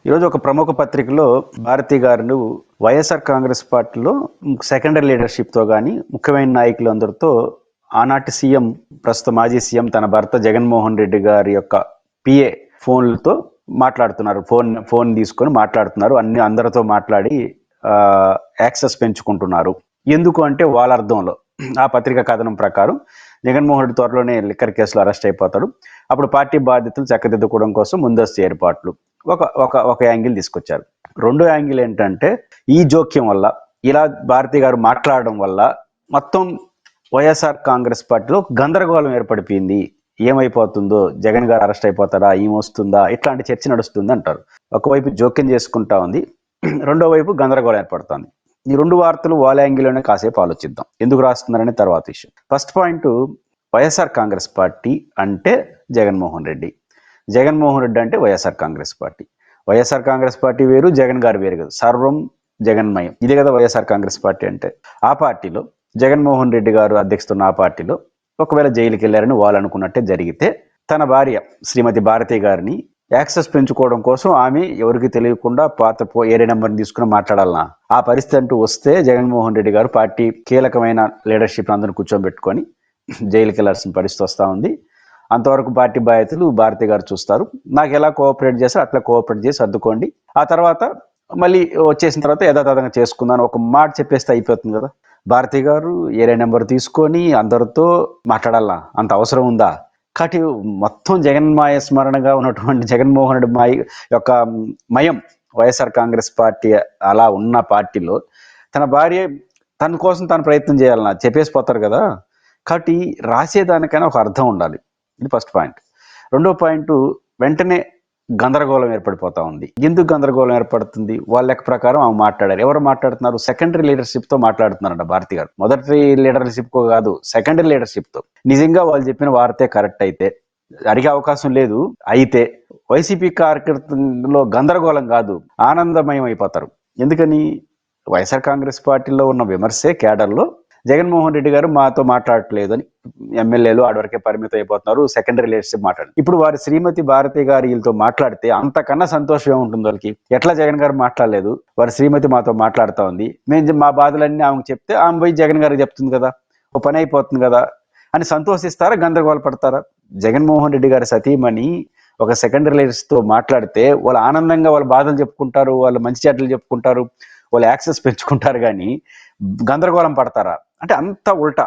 ఈరోజు ఒక ప్రముఖ పత్రికలో భారతి గారు వైఎస్ఆర్ కాంగ్రెస్ పార్టీలో సెకండరీ లీడర్షిప్తో కానీ ముఖ్యమైన నాయకులు అందరితో ఆనాటి సీఎం ప్రస్తుత మాజీ సీఎం తన భర్త జగన్మోహన్ రెడ్డి గారి యొక్క పిఏ ఫోన్లతో మాట్లాడుతున్నారు. ఫోన్ తీసుకొని మాట్లాడుతున్నారు. అందరితో మాట్లాడి యాక్సెస్ పెంచుకుంటున్నారు. ఎందుకు అంటే వాళ్ళ అర్థంలో ఆ పత్రిక కథనం ప్రకారం జగన్మోహన్ రెడ్డి త్వరలోనే లిక్కర్ కేసులో అరెస్ట్ అయిపోతాడు. అప్పుడు పార్టీ బాధ్యతలు చక్కదిద్దుకోవడం కోసం ముందస్తు ఏర్పాట్లు ఒక యాంగిల్ తీసుకొచ్చారు. రెండో యాంగిల్ ఏంటంటే ఈ జోక్యం వల్ల ఇలా భారతి గారు మాట్లాడడం వల్ల మొత్తం వైఎస్ఆర్ కాంగ్రెస్ పార్టీలో గందరగోళం ఏర్పడిపోయింది. ఏమైపోతుందో, జగన్ గారు అరెస్ట్ అయిపోతారా, ఏమొస్తుందా, ఇట్లాంటి చర్చ నడుస్తుంది అంటారు. ఒకవైపు జోక్యం చేసుకుంటా ఉంది, రెండో వైపు గందరగోళం ఏర్పడుతుంది. ఈ రెండు వార్తలు వాళ్ళ యాంగిల్లోనే కాసేపు ఆలోచిద్దాం. ఎందుకు రాస్తున్నారనే తర్వాత విషయం. First point, YSR Congress party అంటే జగన్మోహన్ రెడ్డి, జగన్మోహన్ రెడ్డి అంటే వైఎస్ఆర్ కాంగ్రెస్ పార్టీ. వైఎస్ఆర్ కాంగ్రెస్ పార్టీ వేరు, జగన్ గారు వేరు కదా, సర్వం జగన్మయం. ఇదే కదా వైఎస్ఆర్ కాంగ్రెస్ పార్టీ అంటే. ఆ పార్టీలో జగన్మోహన్ రెడ్డి గారు అధ్యక్షుతున్న ఆ పార్టీలో ఒకవేళ జైలుకి వెళ్ళారని వాళ్ళు అనుకున్నట్టే జరిగితే తన భార్య శ్రీమతి భారతి గారిని యాక్సెస్ పెంచుకోవడం కోసం ఆమె ఎవరికి తెలియకుండా పాత ఏరియా నెంబర్ని తీసుకుని మాట్లాడాలన్నా, ఆ పరిస్థితి అంటూ వస్తే జగన్మోహన్ రెడ్డి గారు పార్టీ కీలకమైన లీడర్షిప్ అందరిని కూర్చోబెట్టుకొని జైలుకి వెళ్ళాల్సిన పరిస్థితి వస్తూ ఉంది. అంతవరకు పార్టీ బాధ్యతలు భారతి గారు చూస్తారు. నాకు ఎలా కోఆపరేట్ చేస్తారు అట్లా కోఆపరేట్ చేసి అద్దుకోండి, ఆ తర్వాత మళ్ళీ వచ్చేసిన తర్వాత యథాతథంగా చేసుకుందాను ఒక మాట చెప్పేస్తే అయిపోతుంది కదా. భారతి గారు ఏరియా నెంబర్ తీసుకొని అందరితో మాట్లాడాలా, అంత అవసరం ఉందా? కాబట్టి మొత్తం జగన్మాయ స్మరణగా ఉన్నటువంటి జగన్మోహన్ రెడ్డి యొక్క మయం వైఎస్ఆర్ కాంగ్రెస్ పార్టీ అలా ఉన్న పార్టీలో తన భార్య తన కోసం తను ప్రయత్నం చేయాలన్నా చెప్పేసిపోతారు కదా. కాబట్టి రాసేదానికైనా ఒక అర్థం ఉండాలి. ఇది ఫస్ట్ పాయింట్. రెండో పాయింట్, వెంటనే గందరగోళం ఏర్పడిపోతా ఉంది. ఎందుకు గందరగోళం ఏర్పడుతుంది? వాళ్ళ లెక్క ప్రకారం ఆమె మాట్లాడారు. ఎవరు మాట్లాడుతున్నారు? సెకండరీ లీడర్షిప్తో మాట్లాడుతున్నారంట భారతి గారు. మొదటి లీడర్షిప్ కాదు, సెకండరీ లీడర్షిప్తో. నిజంగా వాళ్ళు చెప్పిన వార్తే కరెక్ట్ అయితే, అడిగే అవకాశం లేదు అయితే, వైసీపీ కార్యకర్తలో గందరగోళం కాదు, ఆనందమయం అయిపోతారు. ఎందుకని? వైఎస్ఆర్ కాంగ్రెస్ పార్టీలో ఉన్న విమర్శే కేడర్లో జగన్మోహన్ రెడ్డి గారు మాతో మాట్లాడట్లేదు అని ఎమ్మెల్యేలు ఆడవరకే పరిమితం అయిపోతున్నారు, సెకండరీ లీడర్షిప్ మాట్లాడి. ఇప్పుడు వారి శ్రీమతి భారతి గారు వీళ్ళతో మాట్లాడితే అంతకన్నా సంతోషం ఏముంటుంది వాళ్ళకి? ఎట్లా జగన్ గారు మాట్లాడలేదు, వారి శ్రీమతి మాతో మాట్లాడుతూ ఉంది, మేము మా బాధలన్నీ ఆమెకు చెప్తే ఆమె పోయి జగన్ గారికి చెప్తుంది కదా, ఓ పని అయిపోతుంది కదా అని సంతోషిస్తారా, గందరగోళ పడతారా? జగన్మోహన్ రెడ్డి గారి సతీమణి ఒక సెకండరీ లీడర్స్తో మాట్లాడితే వాళ్ళు ఆనందంగా వాళ్ళ బాధలు చెప్పుకుంటారు, వాళ్ళ మంచి చెడ్డలు చెప్పుకుంటారు, వాళ్ళు యాక్సెస్ పెంచుకుంటారు, కానీ గందరగోళం పడతారా అంటే అంత ఉల్టా.